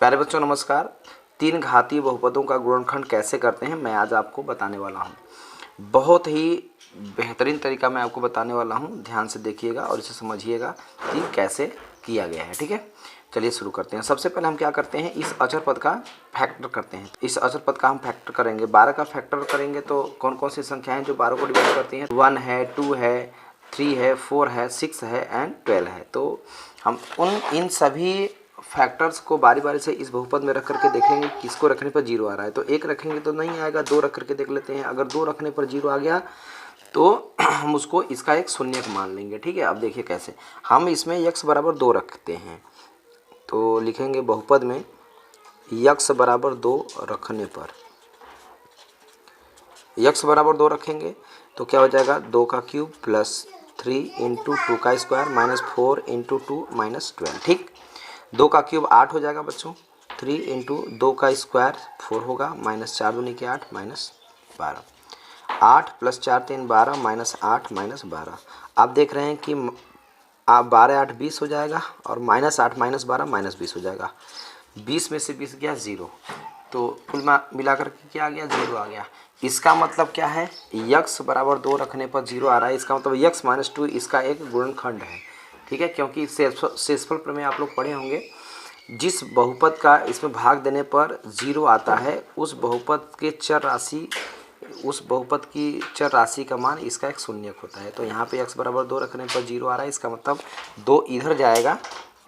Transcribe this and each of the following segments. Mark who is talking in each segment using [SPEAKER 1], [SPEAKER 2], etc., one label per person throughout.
[SPEAKER 1] प्यारे बच्चों नमस्कार। तीन घातीय बहुपदों का गुणनखंड कैसे करते हैं मैं आज आपको बताने वाला हूं। बहुत ही बेहतरीन तरीका मैं आपको बताने वाला हूं, ध्यान से देखिएगा और इसे समझिएगा कि कैसे किया गया है। ठीक है, चलिए शुरू करते हैं। सबसे पहले हम क्या करते हैं, इस अचर पद का फैक्टर करते हैं। इस अचर पद का हम फैक्टर करेंगे, 12 का फैक्टर करेंगे तो कौन कौन सी संख्या हैं जो 12 को डिवाइड करती हैं। 1 है, 2 है, 3 है, 4 है, 6 है एंड 12 है। तो हम इन सभी फैक्टर्स को बारी बारी से इस बहुपद में रख करके देखेंगे किसको रखने पर जीरो आ रहा है। तो एक रखेंगे तो नहीं आएगा, दो रख करके देख लेते हैं। अगर दो रखने पर जीरो आ गया तो हम उसको इसका एक शून्यक मान लेंगे। ठीक है, अब देखिए कैसे हम इसमें x बराबर 2 रखते हैं। तो लिखेंगे बहुपद में x बराबर 2 रखने पर, x बराबर 2 रखेंगे तो क्या हो जाएगा, 2 का क्यूब प्लस 3 इंटू 2 का स्क्वायर माइनस 4 इंटू 2 माइनस 12। ठीक, 2 का क्यूब 8 हो जाएगा बच्चों, 3 इंटू 2 का स्क्वायर 4 होगा, माइनस 4 दूनी के 8 माइनस 12। 8 plus 4 3 12 minus 8 minus 12। आप देख रहे हैं कि आप 12 8 20 हो जाएगा और माइनस 8 माइनस 12 माइनस 20 हो जाएगा। 20 में से 20 गया 0, तो कुल मिलाकर के क्या आ गया, 0 आ गया। इसका मतलब क्या है, x बराबर 2 रखने पर 0 आ रहा है। इसका मतलब x माइनस 2 इसका एक गुणनखंड है। ठीक है, क्योंकि शेषफल प्रमेय आप लोग पढ़े होंगे। जिस बहुपद का इसमें भाग देने पर 0 आता है उस बहुपद के चर राशि, उस बहुपद की चर राशि का मान इसका एक शून्यक होता है। तो यहाँ पे x बराबर 2 रखने पर 0 आ रहा है, इसका मतलब 2 इधर जाएगा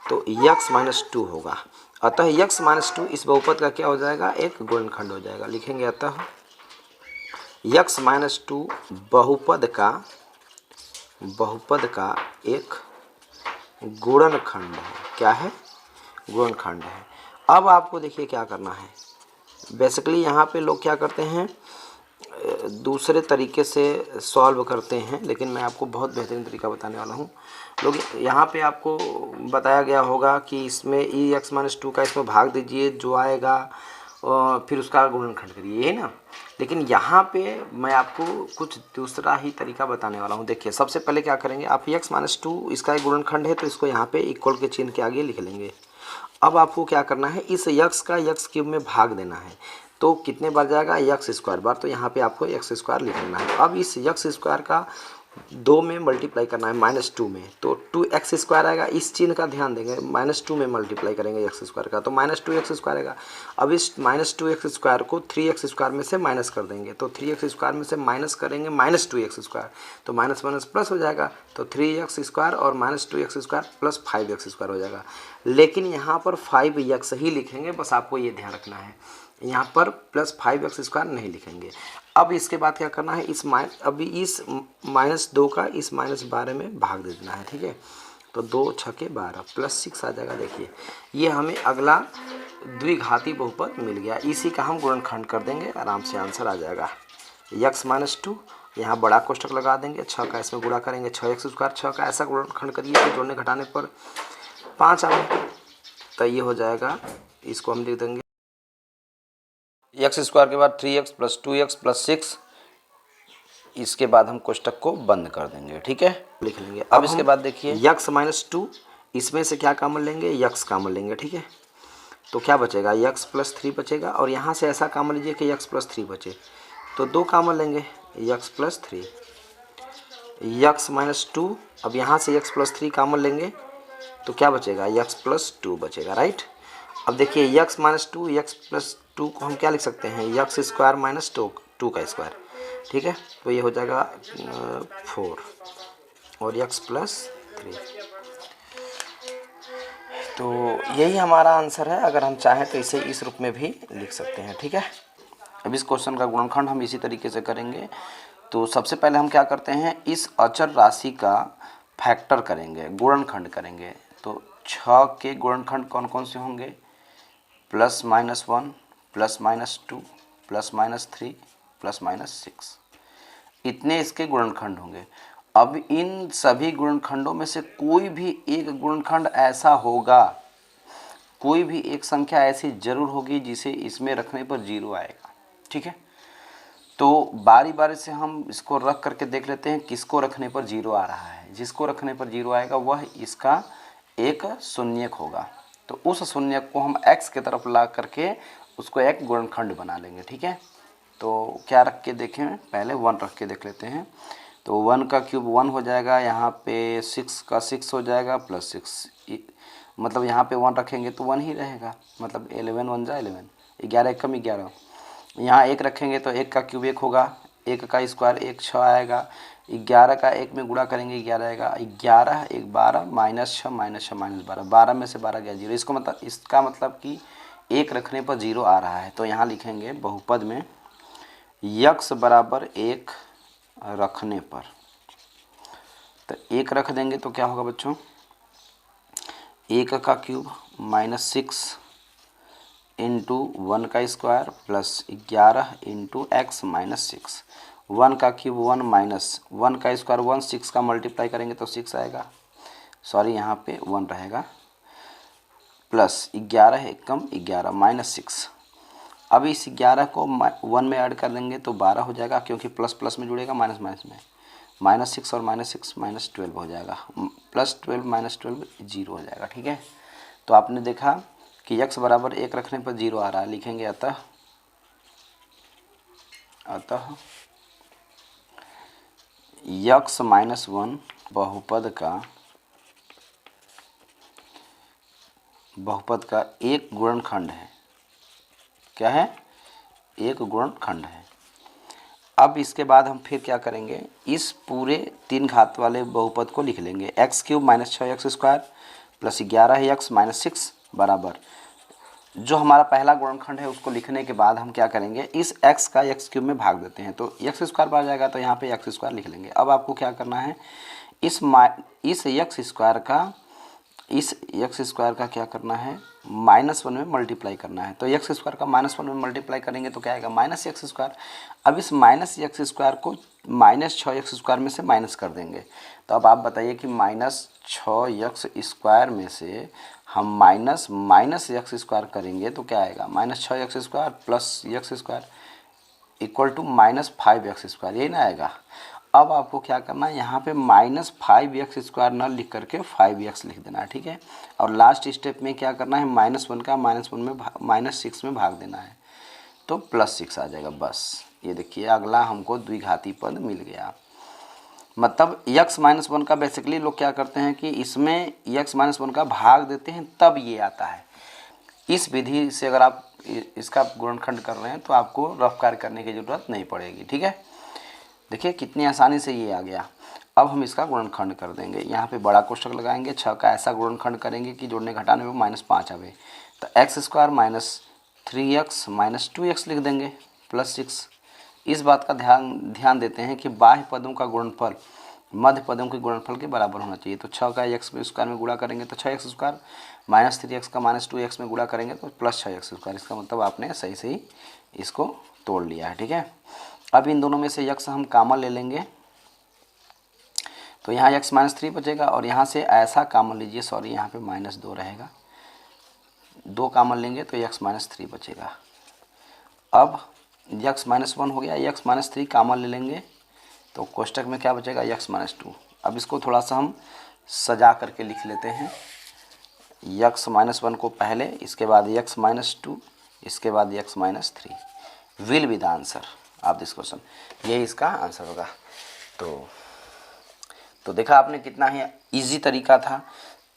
[SPEAKER 1] तो x माइनस 2 होगा। अतः x माइनस 2 इस बहुपद का क्या हो जाएगा, एक गुणनखंड हो जाएगा। लिखेंगे अतः x माइनस 2 बहुपद का एक गुणनखंड है। क्या है, गुणनखंड है। अब आपको देखिए क्या करना है। बेसिकली यहाँ पे लोग क्या करते हैं, दूसरे तरीके से सॉल्व करते हैं, लेकिन मैं आपको बहुत बेहतरीन तरीका बताने वाला हूँ। लोग यहाँ पे आपको बताया गया होगा कि इसमें x माइनस 2 का इसमें भाग दीजिए, जो आएगा फिर उसका गुणनखंड करिए, ये ना। लेकिन यहाँ पे मैं आपको कुछ दूसरा ही तरीका बताने वाला हूँ। देखिए सबसे पहले क्या करेंगे, आप x माइनस 2 इसका एक गुणनखंड है तो इसको यहाँ पे इक्वल के चिन्ह के आगे लिख लेंगे। अब आपको क्या करना है, इस x का x क्यूब में भाग देना है। तो कितने बार जाएगा, x स्क्वायर बार, तो यहाँ पे आपको x स्क्वायर लिखना है। अब इस x स्क्वायर का 2 में मल्टीप्लाई करना है माइनस 2 में, तो 2x स्क्वायर आएगा। इस चिन्ह का ध्यान देंगे, माइनस 2 में मल्टीप्लाई करेंगे x स्क्वायर का तो माइनस 2x स्क्वायर आएगा। अब इस माइनस 2x स्क्वायर को 3x स्क्वायर में से माइनस कर देंगे, तो 3x स्क्वायर में से माइनस करेंगे माइनस 2x स्क्वायर, तो माइनस माइनस प्लस हो जाएगा। तो 3x स्क्वायर और minus 2x square plus 5x square हो जाएगा। लेकिन यहाँ पर 5x ही लिखेंगे, बस आपको ये ध्यान रखना है, यहाँ पर प्लस 5x स्क्वायर नहीं लिखेंगे। अब इसके बाद क्या करना है, इस माइनस 2 का इस माइनस 12 में भाग दे देना है। ठीक है, तो 2 छके 12 प्लस 6 आ जाएगा। देखिए ये हमें अगला द्विघाती बहुपद मिल गया, इसी का हम गुणनखंड कर देंगे, आराम से आंसर आ जाएगा। x माइनस 2 यहाँ बड़ा कोष्टक लगा देंगे, 6 का इसमें गुणा करेंगे, 6x स्क्वायर 6 का ऐसा गुणनखंड करिए कि जोड़ने घटाने पर 5 आए, तो ये हो जाएगा। इसको हम लिख देंगे x स्क्वायर के बाद 3x प्लस 2x प्लस 6, इसके बाद हम कोष्टक को बंद कर देंगे। ठीक है, लिख लेंगे। अब इसके बाद देखिए x माइनस 2, इसमें से क्या कॉमन लेंगे, x कॉमन लेंगे। ठीक है, तो क्या बचेगा, x प्लस 3 बचेगा, और यहाँ से ऐसा कॉमन लीजिए कि x प्लस 3 बचे, तो 2 कॉमन लेंगे, x प्लस 3, x माइनस 2। अब यहाँ से x प्लस 3 कॉमन लेंगे तो क्या बचेगा, x प्लस 2 बचेगा, राइट। अब देखिए x माइनस 2 x प्लस 2 को हम क्या लिख सकते हैं, x स्क्वायर माइनस 2 का स्क्वायर। ठीक है, तो ये हो जाएगा 4 और x प्लस 3। तो यही हमारा आंसर है। अगर हम चाहें तो इसे इस रूप में भी लिख सकते हैं। ठीक है, अब इस क्वेश्चन का गुणनखंड हम इसी तरीके से करेंगे। तो सबसे पहले हम क्या करते हैं, इस अचर राशि का फैक्टर करेंगे, गुणनखंड करेंगे। तो 6 के गुणनखंड कौन कौन से होंगे, plus minus 1 plus minus 2 plus minus 3 plus minus 6, इतने इसके गुणनखंड होंगे। अब इन सभी गुणनखंडों में से कोई भी एक गुणनखंड ऐसा होगा, कोई भी एक संख्या ऐसी जरूर होगी जिसे इसमें रखने पर 0 आएगा। ठीक है, तो बारी बारी से हम इसको रख करके देख लेते हैं किसको रखने पर 0 आ रहा है। जिसको रखने पर 0 आएगा वह इसका एक शून्यक होगा। तो उस शून्य को हम x की तरफ ला करके उसको एक गुणनखंड बना लेंगे। ठीक है, तो क्या रख के देखें, पहले 1 रख के देख लेते हैं। तो 1 का क्यूब 1 हो जाएगा, यहाँ पे 6 का 6 हो जाएगा प्लस 6, मतलब यहाँ पे 1 रखेंगे तो 1 ही रहेगा, मतलब 11 1 जा 11, 11 एक कम 11। यहाँ 1 रखेंगे तो 1 का क्यूब 1 होगा, 1 का स्क्वायर 1 6 आएगा, 11 का 1 में गुणा करेंगे 11 आएगा, 11 1 12 -6 -6 -12, 12 में से 12 गया 0। इसका मतलब कि 1 रखने पर 0 आ रहा है। तो यहाँ लिखेंगे बहुपद में यक्स बराबर 1 रखने पर, तो 1 रख देंगे तो क्या होगा बच्चों, 1 का क्यूब -6 इंटू 1 का स्क्वायर प्लस 11 इंटू एक्स -6, 1 का क्यूब 1 माइनस 1 का स्क्वायर 1, 6 का मल्टीप्लाई करेंगे तो 6 आएगा, सॉरी यहाँ पे 1 रहेगा, प्लस 11 एक कम 11 -6। अब इस 11 को 1 में ऐड कर देंगे तो 12 हो जाएगा, क्योंकि प्लस प्लस में जुड़ेगा माइनस माइनस में, -6 और -6 -12 हो जाएगा, +12 -12 0 हो जाएगा। ठीक है, तो आपने देखा कि x बराबर 1 रखने पर 0 आ रहा है, लिखेंगे अतः x -1 बहुपद का एक गुणनखंड है। क्या है, एक गुणनखंड है। अब इसके बाद हम फिर क्या करेंगे, इस पूरे 3 घात वाले बहुपद को लिख लेंगे, x³ -6x² प्लस 11x -6 बराबर, जो हमारा पहला गुणनखंड है उसको लिखने के बाद हम क्या करेंगे, इस x का x³ में भाग देते हैं तो x² बाहर जाएगा, तो यहाँ पे x² लिख लेंगे। अब आपको क्या करना है, इस x² का क्या करना है, -1 में मल्टीप्लाई करना है। तो x² का -1 में मल्टीप्लाई करेंगे तो क्या आएगा, -x²। अब इस -x² को -6x² में से माइनस कर देंगे। तो अब आप बताइए कि -6x² में से हम -x² करेंगे तो क्या आएगा, -6x² plus x² equal to -5x², यही ना आएगा। अब आपको क्या करना है, यहाँ पे -5x² न लिख करके 5x लिख देना है। ठीक है, और लास्ट स्टेप में क्या करना है, -1 का -1 में -6 में भाग देना है, तो +6 आ जाएगा। बस ये देखिए, अगला हमको द्विघाती पद मिल गया। मतलब x -1 का बेसिकली लोग क्या करते हैं कि इसमें x -1 का भाग देते हैं, तब ये आता है। इस विधि से अगर आप इसका गुणनखंड कर रहे हैं तो आपको रफ कार्य करने की ज़रूरत नहीं पड़ेगी। ठीक है, देखिए कितनी आसानी से ये आ गया। अब हम इसका गुणनखंड कर देंगे, यहाँ पे बड़ा कोष्ठक लगाएंगे, 6 का ऐसा गुणनखंड करेंगे कि जोड़ने घटाने में -5 आवे, तो x² -3x -2x लिख देंगे प्लस 6। इस बात का ध्यान देते हैं कि बाह्य पदों का गुणनफल मध्य पदों के गुणनफल के बराबर होना चाहिए। तो 6 का x² में गुणा करेंगे तो 6x² -3x का -2x में गुणा करेंगे तो +6x²। इसका मतलब आपने सही सही इसको तोड़ लिया है। ठीक है, अब इन दोनों में से x हम कॉमन ले लेंगे, तो यहाँ x -3 बचेगा, और यहाँ से ऐसा कॉमन लीजिए, सॉरी यहाँ पे -2 रहेगा, 2 कॉमन लेंगे तो x -3 बचेगा। अब x -1 हो गया, x -3 कॉमन ले लेंगे तो कोष्ठक में क्या बचेगा, x -2। अब इसको थोड़ा सा हम सजा करके लिख लेते हैं, x -1 को पहले, इसके बाद x -2, इसके बाद x -3 will be the answer of this question. ये इसका आंसर होगा। तो देखा आपने कितना ही इजी तरीका था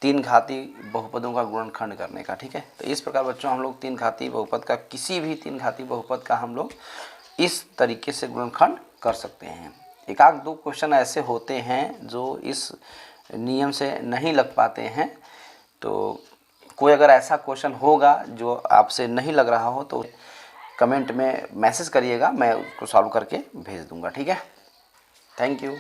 [SPEAKER 1] 3 घाती बहुपदों का गुणनखंड करने का। ठीक है, तो इस प्रकार बच्चों हम लोग 3 घाती बहुपद का, किसी भी 3 घाती बहुपद का हम लोग इस तरीके से गुणनखंड कर सकते हैं। एक आध 2 क्वेश्चन ऐसे होते हैं जो इस नियम से नहीं लग पाते हैं, तो कोई अगर ऐसा क्वेश्चन होगा जो आपसे नहीं लग रहा हो तो कमेंट में मैसेज करिएगा, मैं उसको सॉल्व करके भेज दूंगा। ठीक है, थैंक यू।